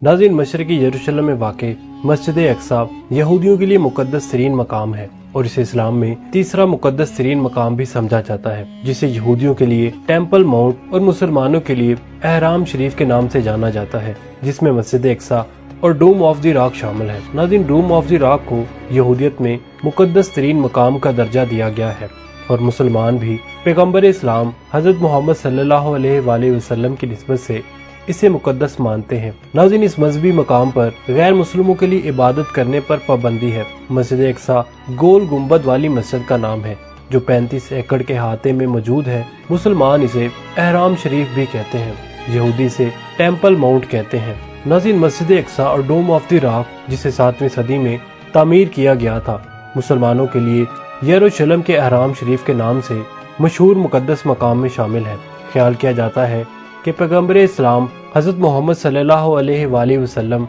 नाज़रीन, मशरक़ी यरूशलेम में वाक़े मस्जिद अक्सा यहूदियों के लिए मुक़द्दस तरीन मकाम है और इसे इस्लाम में तीसरा मुक़द्दस तरीन मकाम भी समझा जाता है, जिसे यहूदियों के लिए टेम्पल माउंट और मुसलमानों के लिए एहराम शरीफ के नाम से जाना जाता है, जिसमें मस्जिद अक्सा और डोम ऑफ द रॉक शामिल है। नाज़रीन, डोम ऑफ द रॉक को यहूदियत में मुक़द्दस तरीन मकाम का दर्जा दिया गया है और मुसलमान भी पैगम्बर इस्लाम हज़रत मोहम्मद सल्लल्लाहु अलैहि वसल्लम की निस्बत से इसे मुकद्दस मानते हैं। नाज़रीन, इस मजहबी मकाम पर गैर मुस्लिमों के लिए इबादत करने पर पाबंदी है। मस्जिद अक्सा गोल गुम्बद वाली मस्जिद का नाम है जो 35 एकड़ के अहाते में मौजूद है। मुसलमान इसे एहराम शरीफ भी कहते हैं, यहूदी इसे टेम्पल माउंट कहते हैं। नाज़रीन, मस्जिद अक्सा और डोम ऑफ द रॉक, जिसे 7वीं सदी में तामीर किया गया था, मुसलमानों के लिए यरूशलेम के एहराम शरीफ के नाम से मशहूर मुकद्दस मकाम में शामिल है। ख्याल किया जाता है कि पैगम्बर इस्लाम हज़रत मोहम्मद सल्लल्लाहु अलैहि वसल्लम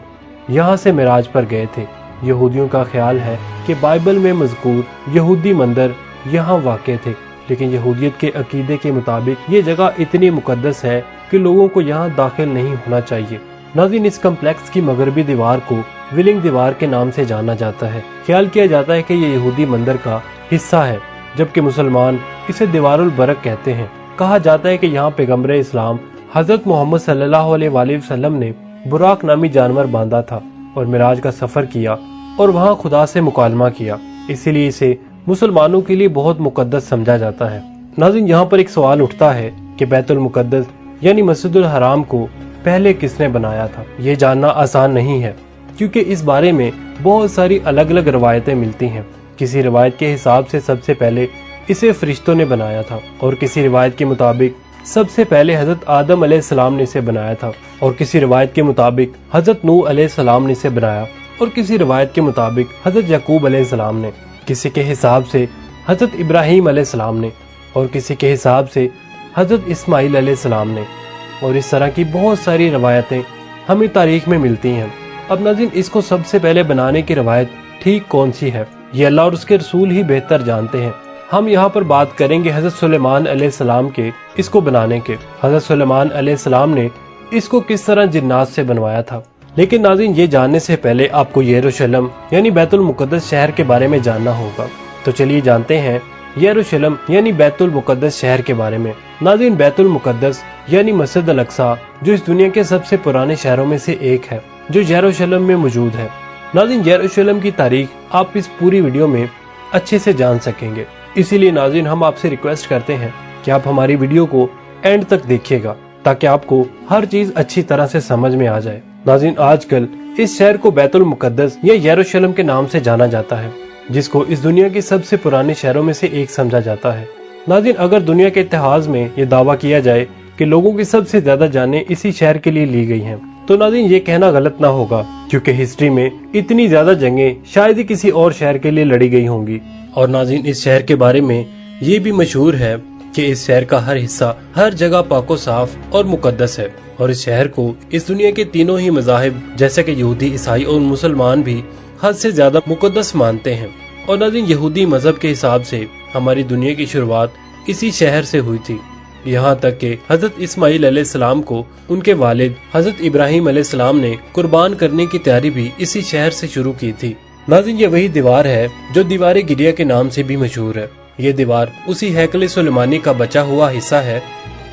यहाँ से मिराज पर गए थे। यहूदियों का ख्याल है कि बाइबल में मज़कूर यहूदी मंदिर यहाँ वाक़ थे, लेकिन यहूदियत के अकीदे के मुताबिक ये जगह इतनी मुकद्दस है कि लोगों को यहाँ दाखिल नहीं होना चाहिए। नाज़रीन, इस कम्प्लेक्स की मगरबी दीवार को विलिंग दीवार के नाम से जाना जाता है। ख्याल किया जाता है कि ये यहूदी मंदिर का हिस्सा है, जबकि मुसलमान इसे दीवारुल बरक कहते हैं। कहा जाता है कि यहाँ पैगम्बर इस्लाम हज़रत मोहम्मद सल्लल्लाहु अलैहि वसल्लम ने बुराक नामी जानवर बांधा था और मिराज का सफ़र किया और वहाँ खुदा से मुकालमा किया, इसीलिए इसे मुसलमानों के लिए बहुत मुकद्दस समझा जाता है। नाज़रीन, यहाँ पर एक सवाल उठता है कि बैतुल मुकद्दस यानी मस्जिदुल हराम को पहले किसने बनाया था। ये जानना आसान नहीं है, क्योंकि इस बारे में बहुत सारी अलग अलग रवायतें मिलती हैं। किसी रिवायत के हिसाब से सबसे पहले इसे फरिश्तों ने बनाया था और किसी रिवायत के मुताबिक सबसे पहले हजरत आदम अलैहिस्सलाम ने इसे बनाया था और किसी रिवायत के मुताबिक हजरत नूह अलैहिस्सलाम ने इसे बनाया और किसी रिवायत के मुताबिक हजरत याकूब अलैहिस्सलाम ने, किसी के हिसाब से हजरत इब्राहीम अलैहिस्सलाम ने और किसी के हिसाब से हजरत इस्माइल अलैहिस्सलाम ने। और इस तरह की बहुत सारी रवायतें हमें तारीख में मिलती हैं। अब नाज़रीन, इसको सबसे पहले बनाने की रवायत ठीक कौन सी है, ये अल्लाह और उसके रसूल ही बेहतर जानते हैं। हम यहाँ पर बात करेंगे हज़रत सुलेमान अलैहिस्सलाम के इसको बनाने के। हज़रत सुलेमान अलैहिस्सलाम ने इसको किस तरह जिन्नात से बनवाया था। लेकिन नाज़रीन, ये जानने से पहले आपको यरूशलेम यानी बैतुल मुकद्दस शहर के बारे में जानना होगा। तो चलिए जानते हैं यरूशलेम यानी बैतुल मुकद्दस शहर के बारे में। नाज़रीन, बैतुल मुकद्दस यानी मस्जिद अल अक्सा, जो इस दुनिया के सबसे पुराने शहरों में से एक है, जो यरूशलेम में मौजूद है। नाज़रीन, यरूशलेम की तारीख आप इस पूरी वीडियो में अच्छे से जान सकेंगे, इसीलिए नाज़रीन हम आपसे रिक्वेस्ट करते हैं कि आप हमारी वीडियो को एंड तक देखिएगा ताकि आपको हर चीज अच्छी तरह से समझ में आ जाए। नाज़रीन, आजकल इस शहर को बैतुल मुकद्दस या यरूशलेम के नाम से जाना जाता है, जिसको इस दुनिया के सबसे पुराने शहरों में से एक समझा जाता है। नाज़रीन, अगर दुनिया के इतिहास में ये दावा किया जाए कि लोगों की सबसे ज्यादा जानें इसी शहर के लिए ली गई हैं, तो नाज़रीन ये कहना गलत ना होगा, क्योंकि हिस्ट्री में इतनी ज्यादा जंगें शायद ही किसी और शहर के लिए लड़ी गई होंगी। और नाज़रीन, इस शहर के बारे में ये भी मशहूर है कि इस शहर का हर हिस्सा हर जगह पाको साफ और मुकद्दस है और इस शहर को इस दुनिया के तीनों ही मज़ाहिब जैसे कि यहूदी, ईसाई और मुसलमान भी हद से ज्यादा मुकद्दस मानते हैं। और नाज़रीन, यहूदी मजहब के हिसाब से हमारी दुनिया की शुरुआत इसी शहर से हुई थी। यहाँ तक कि हजरत इस्माइल अलैहिस्सलाम को उनके वालिद हजरत इब्राहीम अलैहिस्सलाम ने कुर्बान करने की तैयारी भी इसी शहर से शुरू की थी। नाज़रीन, ये वही दीवार है जो दीवार गिरिया के नाम से भी मशहूर है। ये दीवार उसी हैकल सुलेमानी का बचा हुआ हिस्सा है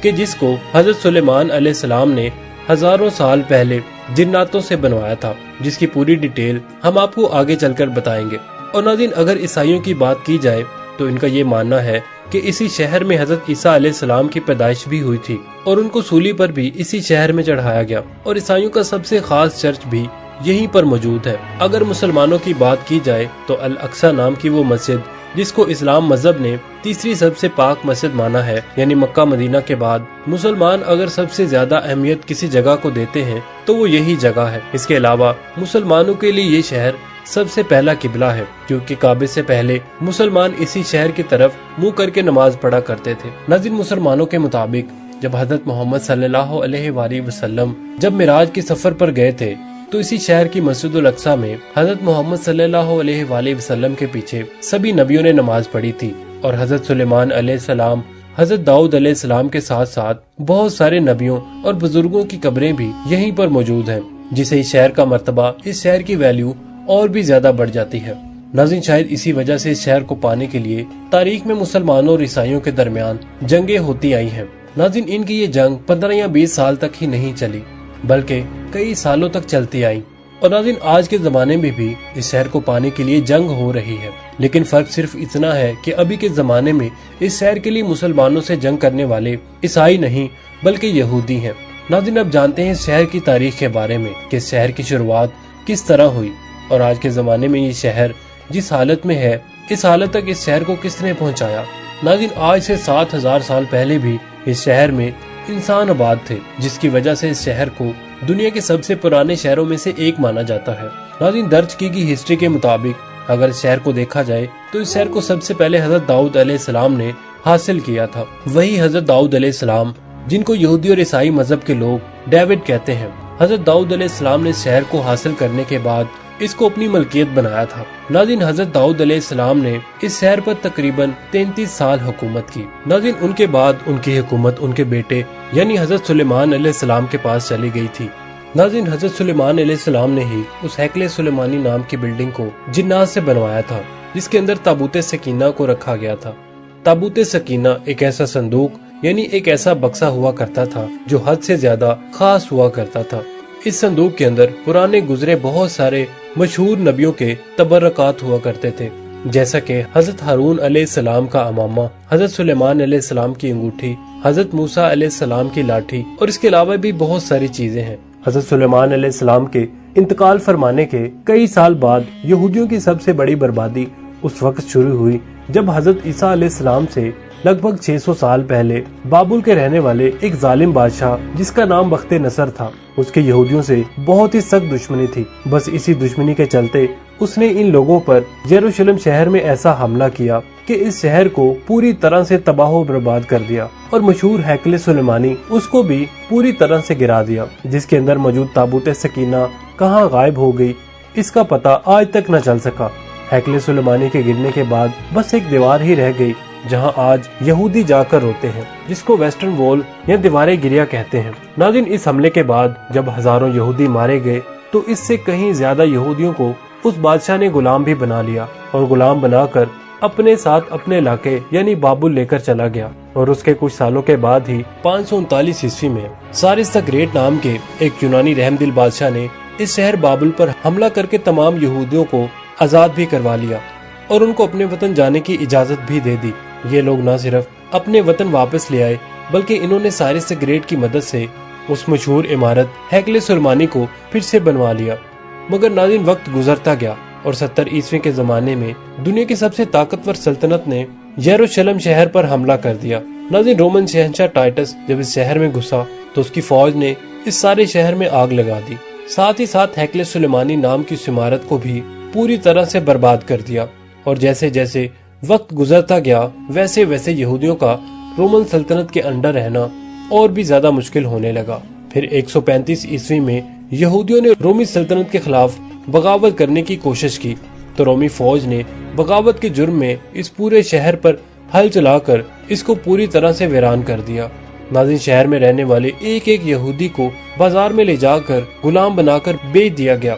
कि जिसको हजरत सुलेमान अलैहिस्सलाम ने हजारों साल पहले जिन्नातों से बनवाया था, जिसकी पूरी डिटेल हम आपको आगे चलकर बताएंगे। और नाज़रीन, अगर ईसाइयों की बात की जाए तो इनका ये मानना है कि इसी शहर में हजरत ईसा अलैहिस्सलाम की पैदाइश भी हुई थी और उनको सूली पर भी इसी शहर में चढ़ाया गया और ईसाइयों का सबसे खास चर्च भी यहीं पर मौजूद है। अगर मुसलमानों की बात की जाए तो अल अक्सा नाम की वो मस्जिद, जिसको इस्लाम मजहब ने तीसरी सबसे पाक मस्जिद माना है, यानी मक्का मदीना के बाद मुसलमान अगर सबसे ज्यादा अहमियत किसी जगह को देते हैं तो वो यही जगह है। इसके अलावा मुसलमानों के लिए ये शहर सबसे पहला किबला है, क्योंकि काबे से पहले मुसलमान इसी शहर की तरफ मुंह करके नमाज पढ़ा करते थे। नाज़रीन, मुसलमानों के मुताबिक जब हजरत मोहम्मद सल्लल्लाहु अलैहि वसल्लम जब मिराज के सफर पर गए थे तो इसी शहर की मस्जिदुल अक्सा में हजरत मोहम्मद सल्लल्लाहु अलैहि वसल्लम के पीछे सभी नबियों ने नमाज पढ़ी थी और हजरत सुलेमान अलैहिस्सलाम, हजरत दाऊद अलैहिस्सलाम के साथ साथ बहुत सारे नबियों और बुजुर्गों की कब्रें भी यहीं पर मौजूद हैं। जिससे इस शहर का मर्तबा, इस शहर की वैल्यू और भी ज्यादा बढ़ जाती है। नाज़रीन, शायद इसी वजह से इस शहर को पाने के लिए तारीख में मुसलमानों और ईसाइयों के दरमियान जंगें होती आई हैं। नाज़रीन, इनकी ये जंग 15 या 20 साल तक ही नहीं चली, बल्कि कई सालों तक चलती आई। और नाज़रीन, आज के जमाने में भी इस शहर को पाने के लिए जंग हो रही है, लेकिन फर्क सिर्फ इतना है कि अभी के जमाने में इस शहर के लिए मुसलमानों से जंग करने वाले ईसाई नहीं बल्कि यहूदी हैं। नाज़रीन, अब जानते हैं इस शहर की तारीख के बारे में कि इस शहर की शुरुआत किस तरह हुई और आज के जमाने में ये शहर जिस हालत में है, इस हालत तक इस शहर को किसने पहुंचाया। नाज़रीन, आज से 7000 साल पहले भी इस शहर में इंसान आबाद थे, जिसकी वजह से इस शहर को दुनिया के सबसे पुराने शहरों में से एक माना जाता है। नाज़रीन, दर्ज की गई हिस्ट्री के मुताबिक अगर इस शहर को देखा जाए तो इस शहर को सबसे पहले हजरत दाऊद अलैहिस्सलाम ने हासिल किया था। वही हजरत दाऊद अलैहिस्सलाम जिनको यहूदी और ईसाई मजहब के लोग डेविड कहते हैं। हजरत दाऊद अलैहिस्सलाम ने शहर को हासिल करने के बाद इसको अपनी मलकियत बनाया था। नाज़रीन, हजरत दाऊद अलैहिस्सलाम ने इस शहर पर तकरीबन 33 साल हुकूमत की। नाज़रीन, उनके बाद उनकी हुकूमत उनके बेटे यानी हजरत सुलेमान अलैहिस्सलाम के पास चली गई थी। नाज़रीन, हजरत सुलेमान अलैहिस्सलाम ने ही उस हैकले सुलेमानी नाम की बिल्डिंग को जिन्नात से बनवाया था, जिसके अंदर ताबूत सकीना को रखा गया था। ताबूत सकीना एक ऐसा संदूक यानी एक ऐसा बक्सा हुआ करता था जो हद से ज्यादा खास हुआ करता था। इस संदूक के अंदर पुराने गुजरे बहुत सारे मशहूर नबियों के तबर्रकात हुआ करते थे, जैसा कि हजरत हारून अलैहिस्सलाम का अमामा, हजरत सुलेमान अलैहिस्सलाम की अंगूठी, हजरत मूसा अलैहिस्सलाम की लाठी और इसके अलावा भी बहुत सारी चीजें हैं। हजरत सुलेमान अलैहिस्सलाम के इंतकाल फरमाने के कई साल बाद यहूदियों की सबसे बड़ी बर्बादी उस वक्त शुरू हुई जब हजरत ईसा अलैहिस्सलाम से लगभग 600 साल पहले बाबुल के रहने वाले एक जालिम बादशाह जिसका नाम बख्ते नसर था, उसके यहूदियों से बहुत ही सख्त दुश्मनी थी। बस इसी दुश्मनी के चलते उसने इन लोगों पर यरूशलेम शहर में ऐसा हमला किया कि इस शहर को पूरी तरह से तबाह व बर्बाद कर दिया और मशहूर हैकले सुलेमानी उसको भी पूरी तरह से गिरा दिया, जिसके अंदर मौजूद ताबूत सकीना कहाँ गायब हो गई इसका पता आज तक न चल सका। हैकले सुलेमानी के गिरने के बाद बस एक दीवार ही रह गई जहां आज यहूदी जाकर रोते हैं, जिसको वेस्टर्न वॉल या दीवारे गिरिया कहते हैं। नाज़रीन, इस हमले के बाद जब हजारों यहूदी मारे गए तो इससे कहीं ज्यादा यहूदियों को उस बादशाह ने गुलाम भी बना लिया और गुलाम बनाकर अपने साथ अपने इलाके यानी बाबुल लेकर चला गया। और उसके कुछ सालों के बाद ही 539 ईस्वी में सारिस द ग्रेट नाम के एक यूनानी रहमदिल बादशाह ने इस शहर बाबुल पर हमला करके तमाम यहूदियों को आजाद भी करवा लिया और उनको अपने वतन जाने की इजाजत भी दे दी। ये लोग न सिर्फ अपने वतन वापस ले आए बल्कि इन्होंने सारिस द ग्रेट की मदद से उस मशहूर इमारत हैकले सुलेमानी को फिर से बनवा लिया। मगर नाज़रीन, वक्त गुजरता गया और 70 ईस्वी के जमाने में दुनिया की सबसे ताकतवर सल्तनत ने यरूशलेम शहर पर हमला कर दिया। नाज़रीन, रोमन शहंशाह टाइटस जब इस शहर में घुसा तो उसकी फौज ने इस सारे शहर में आग लगा दी, साथ ही साथ हैकले सुलेमानी नाम की उस इमारत को भी पूरी तरह से बर्बाद कर दिया। और जैसे जैसे वक्त गुजरता गया वैसे वैसे यहूदियों का रोमन सल्तनत के अंडर रहना और भी ज्यादा मुश्किल होने लगा। फिर 135 ईस्वी में यहूदियों ने रोमी सल्तनत के खिलाफ बगावत करने की कोशिश की तो रोमी फौज ने बगावत के जुर्म में इस पूरे शहर पर हल चलाकर इसको पूरी तरह से वीरान कर दिया। नाज़रीन, शहर में रहने वाले एक एक यहूदी को बाजार में ले जाकर गुलाम बनाकर बेच दिया गया।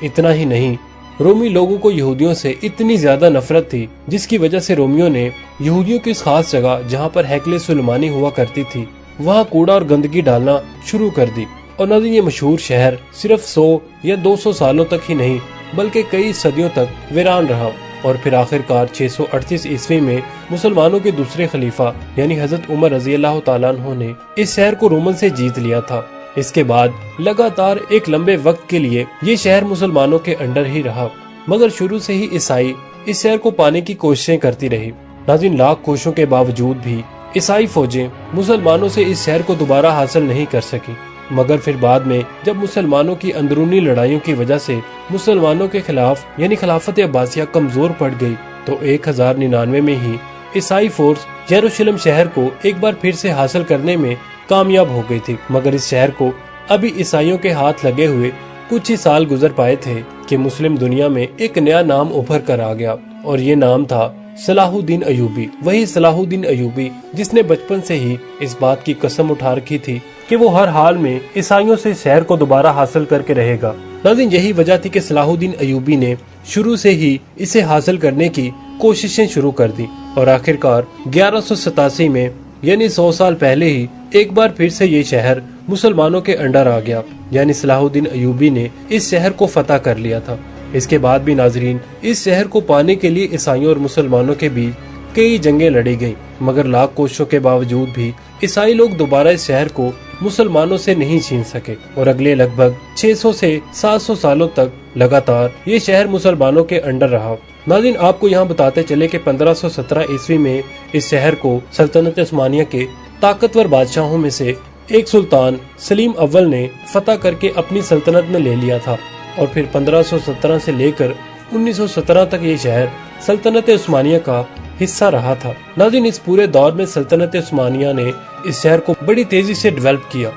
इतना ही नहीं, रोमी लोगों को यहूदियों से इतनी ज्यादा नफरत थी जिसकी वजह से रोमियों ने यहूदियों की इस खास जगह जहां पर हैकले सुलेमानी हुआ करती थी वहां कूड़ा और गंदगी डालना शुरू कर दी। और नाज़रीन, ये मशहूर शहर सिर्फ 100 या 200 सालों तक ही नहीं बल्कि कई सदियों तक वीरान रहा। और फिर आखिरकार 638 ईस्वी में मुसलमानों के दूसरे खलीफा यानी हजरत उमर रजी अल्लाह तआला अन्हु ने इस शहर को रोमन से जीत लिया था। इसके बाद लगातार एक लंबे वक्त के लिए ये शहर मुसलमानों के अंडर ही रहा, मगर शुरू से ही ईसाई इस शहर को पाने की कोशिशें करती रही। नाज़रीन, लाख कोशिशों के बावजूद भी ईसाई फौजें मुसलमानों से इस शहर को दोबारा हासिल नहीं कर सकी। मगर फिर बाद में जब मुसलमानों की अंदरूनी लड़ाइयों की वजह से मुसलमानों के खिलाफ यानी खिलाफत अब्बासिया कमजोर पड़ गई तो 1099 में ही ईसाई फोर्स यरूशलेम शहर को एक बार फिर से हासिल करने में कामयाब हो गई थी। मगर इस शहर को अभी ईसाइयों के हाथ लगे हुए कुछ ही साल गुजर पाए थे कि मुस्लिम दुनिया में एक नया नाम उभर कर आ गया और ये नाम था सलाहुद्दीन अयूबी, वही सलाहुद्दीन अयूबी जिसने बचपन से ही इस बात की कसम उठा रखी थी कि वो हर हाल में ईसाइयों से शहर को दोबारा हासिल करके रहेगा। नाज़रीन, यही वजह थी कि सलाहुद्दीन अयूबी ने शुरू से ही इसे हासिल करने की कोशिशें शुरू कर दी और आखिरकार 1187 में यानी 100 साल पहले ही एक बार फिर से ये शहर मुसलमानों के अंडर आ गया, यानी सलाहुद्दीन अयूबी ने इस शहर को फतह कर लिया था। इसके बाद भी नाजरीन, इस शहर को पाने के लिए ईसाइयों और मुसलमानों के बीच कई जंगें लड़ी गईं, मगर लाख कोशिशों के बावजूद भी ईसाई लोग दोबारा इस शहर को मुसलमानों से नहीं छीन सके और अगले लगभग 600 से 700 सालों तक लगातार ये शहर मुसलमानों के अंडर रहा। नाज़रीन, आपको यहाँ बताते चले कि 1517 ईस्वी में इस शहर को सल्तनत उस्मानिया के ताकतवर बादशाहों में से एक सुल्तान सलीम अव्वल ने फतह करके अपनी सल्तनत में ले लिया था और फिर 1517 से लेकर 1917 तक ये शहर सल्तनत उस्मानिया का हिस्सा रहा था। नाज़रीन, इस पूरे दौर में सल्तनत उस्मानिया ने इस शहर को बड़ी तेजी से डेवलप किया।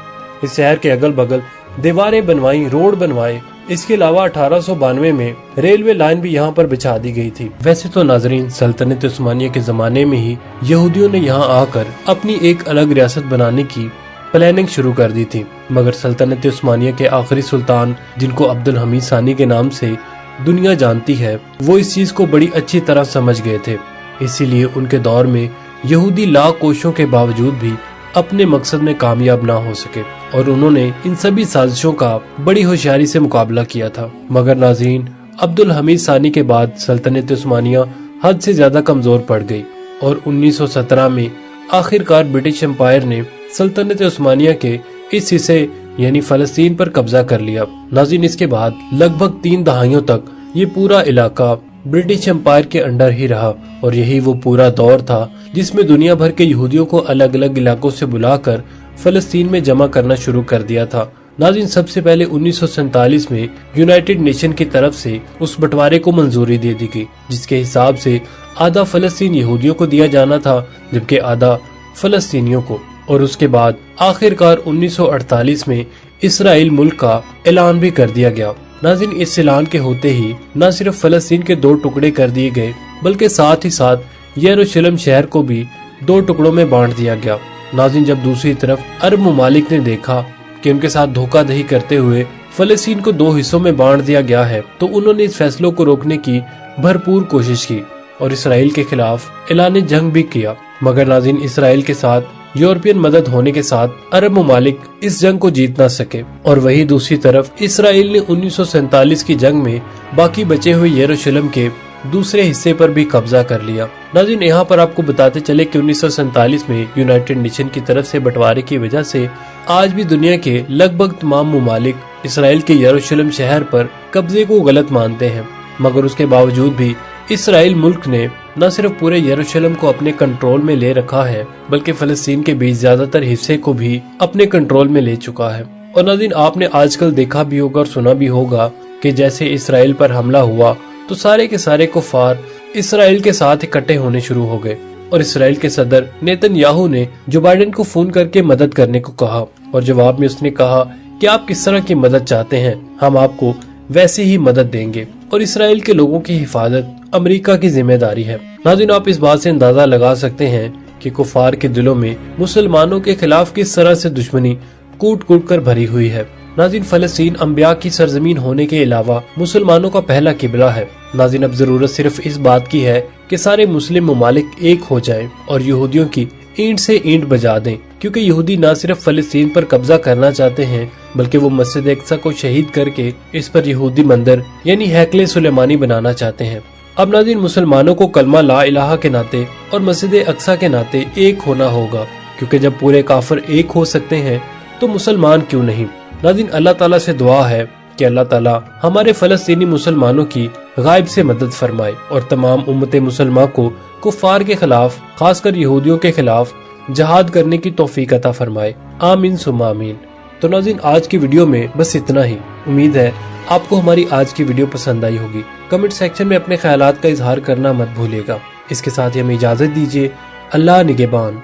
इस शहर के अगल बगल दीवारें बनवाई, रोड बनवाए। इसके अलावा 1892 में रेलवे लाइन भी यहाँ पर बिछा दी गई थी। वैसे तो नाज़रीन, सल्तनत उस्मानिया के जमाने में ही यहूदियों ने यहाँ आकर अपनी एक अलग रियासत बनाने की प्लानिंग शुरू कर दी थी, मगर सल्तनत उस्मानिया के आखिरी सुल्तान, जिनको अब्दुल हमीद सानी के नाम से दुनिया जानती है, वो इस चीज को बड़ी अच्छी तरह समझ गए थे। इसीलिए उनके दौर में यहूदी लाख कोशिशों के बावजूद भी अपने मकसद में कामयाब ना हो सके और उन्होंने इन सभी साजिशों का बड़ी होशियारी से मुकाबला किया था। मगर नाज़रीन, अब्दुल हमीद सानी के बाद सल्तनत उस्मानिया हद से ज्यादा कमजोर पड़ गई और 1917 में आखिरकार ब्रिटिश एम्पायर ने सल्तनत उस्मानिया के इस हिस्से यानी फलस्तीन पर कब्जा कर लिया। नाज़रीन, इसके बाद लगभग 3 दहाइयों तक ये पूरा इलाका ब्रिटिश एम्पायर के अंडर ही रहा और यही वो पूरा दौर था जिसमें दुनिया भर के यहूदियों को अलग अलग इलाकों से बुलाकर फलस्तीन में जमा करना शुरू कर दिया था। नाज़रीन, सबसे पहले 1947 में यूनाइटेड नेशन की तरफ से उस बंटवारे को मंजूरी दे दी गई, जिसके हिसाब से आधा फलस्तीन यहूदियों को दिया जाना था जबकि आधा फलस्तीनियों को। और उसके बाद आखिरकार 1948 में इसराइल मुल्क का ऐलान भी कर दिया गया। नाज़रीन, इस ऐलान के होते ही न सिर्फ फलस्तीन के 2 टुकड़े कर दिए गए बल्कि साथ ही साथ यरूशलेम शहर को भी 2 टुकड़ों में बांट दिया गया। नाज़रीन, जब दूसरी तरफ अरब ममालिक ने देखा कि उनके साथ धोखाधड़ी करते हुए फलस्तीन को 2 हिस्सों में बांट दिया गया है, तो उन्होंने इस फैसलों को रोकने की भरपूर कोशिश की और इसराइल के खिलाफ ऐलान जंग भी किया। मगर नाज़रीन, इसराइल के साथ यूरोपियन मदद होने के साथ अरब ममालिक इस जंग को जीत ना सके और वही दूसरी तरफ इसराइल ने 1947 की जंग में बाकी बचे हुए यरूशलेम के दूसरे हिस्से पर भी कब्जा कर लिया। नाज़रीन, यहाँ पर आपको बताते चले कि 1947 में यूनाइटेड नेशन की तरफ से बंटवारे की वजह से आज भी दुनिया के लगभग तमाम ममालिक इसराइल के यरूशलेम शहर पर कब्जे को गलत मानते हैं, मगर उसके बावजूद भी इसराइल मुल्क ने न सिर्फ पूरे यरूशलेम को अपने कंट्रोल में ले रखा है बल्कि फलस्तीन के बीच ज्यादातर हिस्से को भी अपने कंट्रोल में ले चुका है। और नाज़रीन, आपने आजकल देखा भी होगा और सुना भी होगा कि जैसे इसराइल पर हमला हुआ तो सारे के सारे कुफार इसराइल के साथ इकट्ठे होने शुरू हो गए और इसराइल के सदर नेतन्याहू ने जो बाइडेन को फोन करके मदद करने को कहा और जवाब में उसने कहा कि आप किस तरह की मदद चाहते हैं, हम आपको वैसे ही मदद देंगे और इसराइल के लोगों की हिफाजत अमेरिका की जिम्मेदारी है। नाज़रीन, आप इस बात से अंदाजा लगा सकते हैं कि कुफार के दिलों में मुसलमानों के खिलाफ किस तरह से दुश्मनी कूट कूट कर भरी हुई है। नाज़रीन, फलस्तीन अंबिया की सरजमीन होने के अलावा मुसलमानों का पहला किबला है। नाज़रीन, अब जरूरत सिर्फ इस बात की है कि सारे मुस्लिम ममालिक एक हो जाएं और यहूदियों की ईंट से ईंट बजा दें, क्योंकि यहूदी न सिर्फ फलस्तीन पर कब्जा करना चाहते हैं बल्कि वो मस्जिद अक्सा को शहीद करके इस पर यहूदी मंदिर यानी हैकले सुलेमानी बनाना चाहते हैं। अब नाज़रीन, मुसलमानों को कलमा ला इलाहा के नाते और मस्जिद अक्सा के नाते एक होना होगा, क्योंकि जब पूरे काफिर एक हो सकते हैं तो मुसलमान क्यों नहीं। नाज़रीन, अल्लाह ताला से दुआ है कि अल्लाह ताला हमारे फलस्तीनी मुसलमानों की गायब से मदद फरमाए और तमाम उम्मत मुसलमान को कुफार के खिलाफ खासकर यहूदियों के खिलाफ जहाद करने की तौफीक अता फरमाए। आमीन सुम्मा आमीन। तो नाज़रीन, आज की वीडियो में बस इतना ही। उम्मीद है आपको हमारी आज की वीडियो पसंद आई होगी। कमेंट सेक्शन में अपने ख्यालात का इजहार करना मत भूलिएगा। इसके साथ ही हमें इजाजत दीजिए। अल्लाह निगहबान।